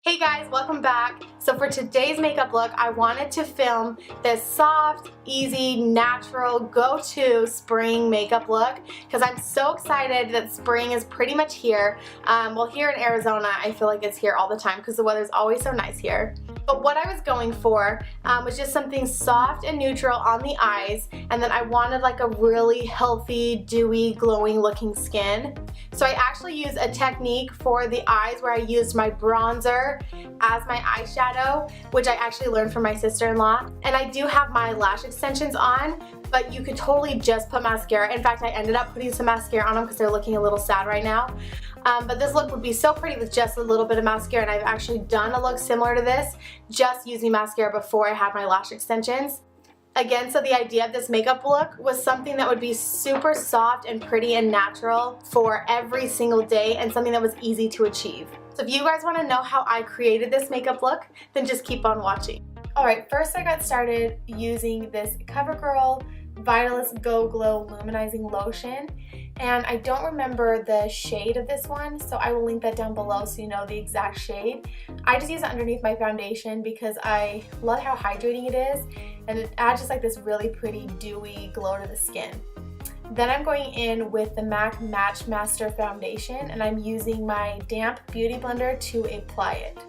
Hey guys, welcome back. So for today's makeup look, I wanted to film this soft, easy, natural, go-to spring makeup look because I'm so excited that spring is pretty much here. Well, here in Arizona, I feel like it's here all the time because the weather's always so nice here. But what I was going for was just something soft and neutral on the eyes, and then I wanted like a really healthy, dewy, glowing looking skin. So I actually used a technique for the eyes where I used my bronzer as my eyeshadow, which I actually learned from my sister-in-law. And I do have my lash extensions on, but you could totally just put mascara. In fact, I ended up putting some mascara on them because they're looking a little sad right now. But this look would be so pretty with just a little bit of mascara, and I've actually done a look similar to this just using mascara before I had my lash extensions. Again, so the idea of this makeup look was something that would be super soft and pretty and natural for every single day and something that was easy to achieve. So if you guys want to know how I created this makeup look, then just keep on watching. Alright, first I got started using this CoverGirl Vitalist Go Glow Luminizing Lotion, and I don't remember the shade of this one, so I will link that down below so you know the exact shade. I just use it underneath my foundation because I love how hydrating it is, and it adds just like this really pretty dewy glow to the skin. Then I'm going in with the MAC Match Master Foundation, and I'm using my damp beauty blender to apply it.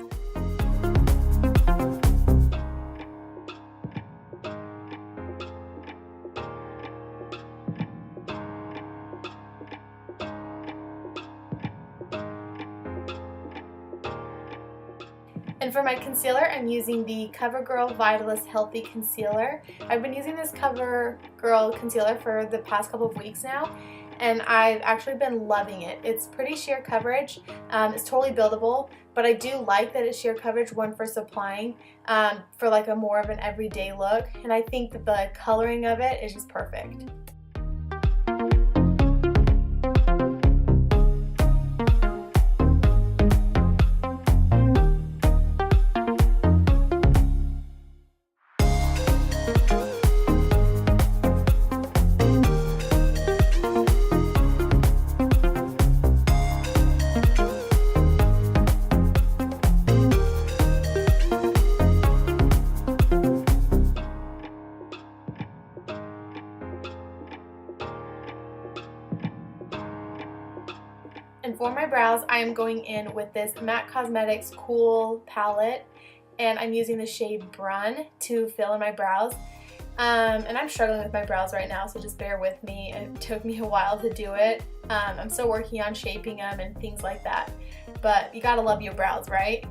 And for my concealer, I'm using the CoverGirl Vitalist Healthy Concealer. I've been using this CoverGirl concealer for the past couple of weeks now, and I've actually been loving it. It's pretty sheer coverage. It's totally buildable, but I do like that it's sheer coverage when first applying for like a more of an everyday look, and I think that the coloring of it is just perfect. And for my brows, I am going in with this MAC Cosmetics Cool palette, and I'm using the shade Brun to fill in my brows. And I'm struggling with my brows right now, so just bear with me. It took me a while to do it. I'm still working on shaping them and things like that. But you gotta love your brows, right?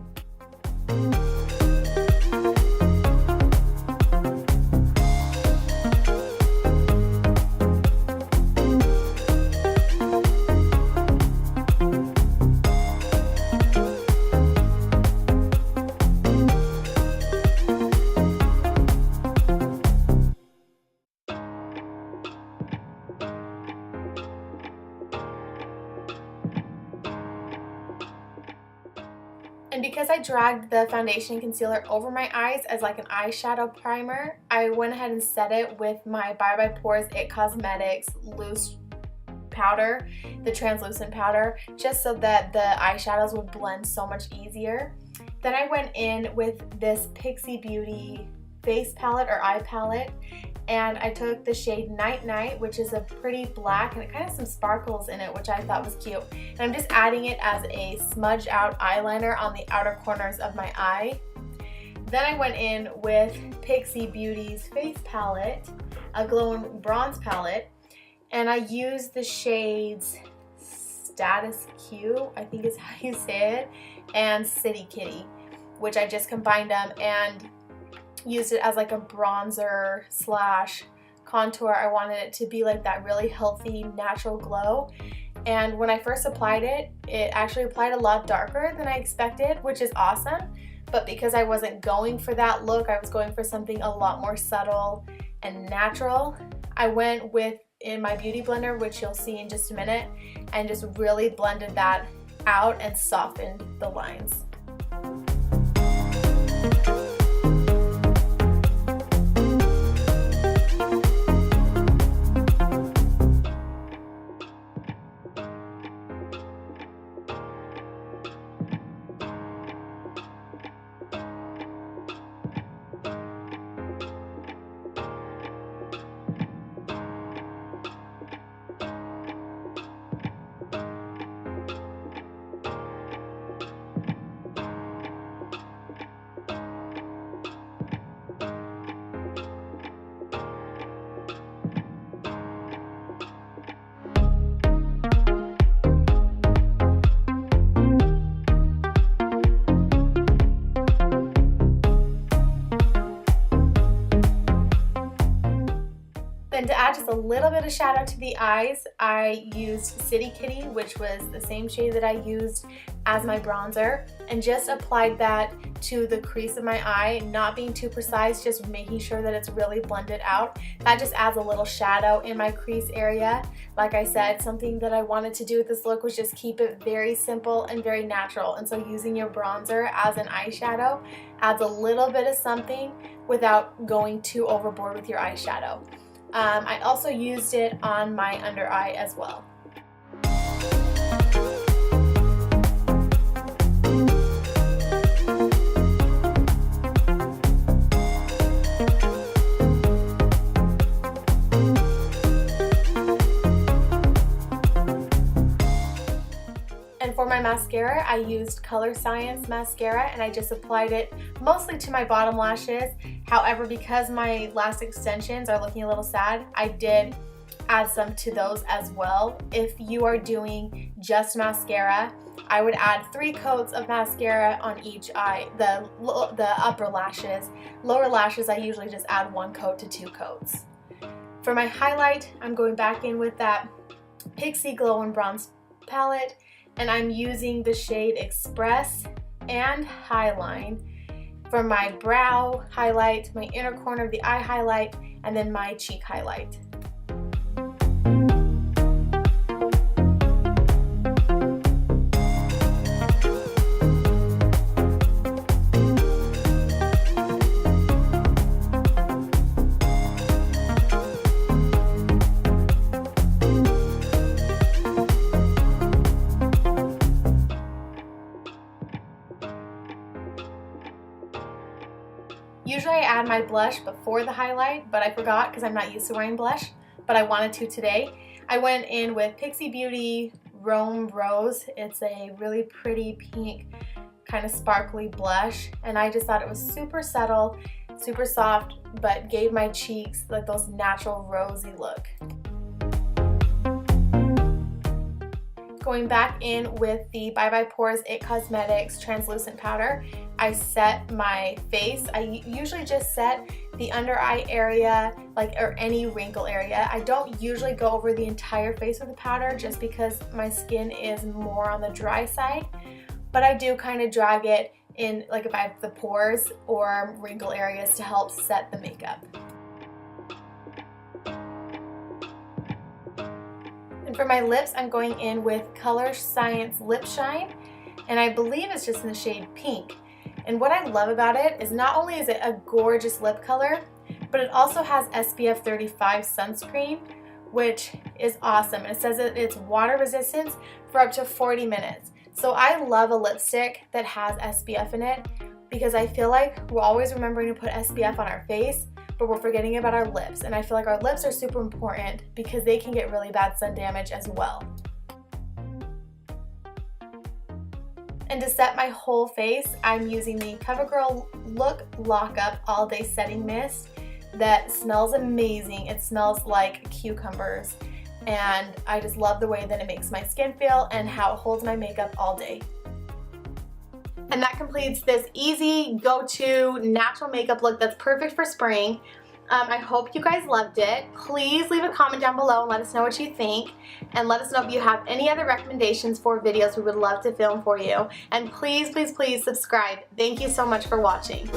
And because I dragged the foundation and concealer over my eyes as like an eyeshadow primer, I went ahead and set it with my Bye Bye Pores It Cosmetics loose powder, the translucent powder, just so that the eyeshadows would blend so much easier. Then I went in with this Pixie Beauty face palette or eye palette, and I took the shade Night Night, which is a pretty black, and it kind of has some sparkles in it, which I thought was cute. And I'm just adding it as a smudged out eyeliner on the outer corners of my eye. Then I went in with Pixie Beauty's face palette, a glowing bronze palette, and I used the shades Status Q, I think is how you say it, and City Kitty, which I just combined them and used it as like a bronzer slash contour. I wanted it to be like that really healthy natural glow, and when I first applied it, it actually applied a lot darker than I expected, which is awesome. But because I wasn't going for that look, I was going for something a lot more subtle and natural, I went with in my beauty blender, which you'll see in just a minute, and just really blended that out and softened the lines. And to add just a little bit of shadow to the eyes, I used City Kitty, which was the same shade that I used as my bronzer, and just applied that to the crease of my eye, not being too precise, just making sure that it's really blended out. That just adds a little shadow in my crease area. Like I said, something that I wanted to do with this look was just keep it very simple and very natural, and so using your bronzer as an eyeshadow adds a little bit of something without going too overboard with your eyeshadow. I also used it on my under eye as well. And for my mascara, I used Color Science mascara, and I just applied it mostly to my bottom lashes. However, because my lash extensions are looking a little sad, I did add some to those as well. If you are doing just mascara, I would add 3 coats of mascara on each eye, the upper lashes. Lower lashes, I usually just add 1 coat to 2 coats. For my highlight, I'm going back in with that Pixie Glow and Bronze palette, and I'm using the shade Express and Highline for my brow highlight, my inner corner of the eye highlight, and then my cheek highlight. Usually I add my blush before the highlight, but I forgot because I'm not used to wearing blush, but I wanted to today. I went in with Pixie Beauty Rome Rose. It's a really pretty pink, kind of sparkly blush, and I just thought it was super subtle, super soft, but gave my cheeks like those natural rosy look. Going back in with the Bye Bye Pores It Cosmetics translucent powder, I set my face. I usually just set the under eye area, or any wrinkle area. I don't usually go over the entire face with the powder just because my skin is more on the dry side, but I do kind of drag it in, like if I have the pores or wrinkle areas, to help set the makeup. And for my lips, I'm going in with Color Science Lip Shine, and I believe it's just in the shade Pink. And what I love about it is not only is it a gorgeous lip color, but it also has SPF 35 sunscreen, which is awesome. And it says that it's water resistant for up to 40 minutes. So I love a lipstick that has SPF in it, because I feel like we're always remembering to put SPF on our face, but we're forgetting about our lips. And I feel like our lips are super important because they can get really bad sun damage as well. And to set my whole face, I'm using the CoverGirl Look Lock-Up All Day Setting Mist that smells amazing. It smells like cucumbers, and I just love the way that it makes my skin feel and how it holds my makeup all day. And that completes this easy, go-to natural makeup look that's perfect for spring. I hope you guys loved it. Please leave a comment down below and let us know what you think. And let us know if you have any other recommendations for videos we would love to film for you. And please, please, please subscribe. Thank you so much for watching.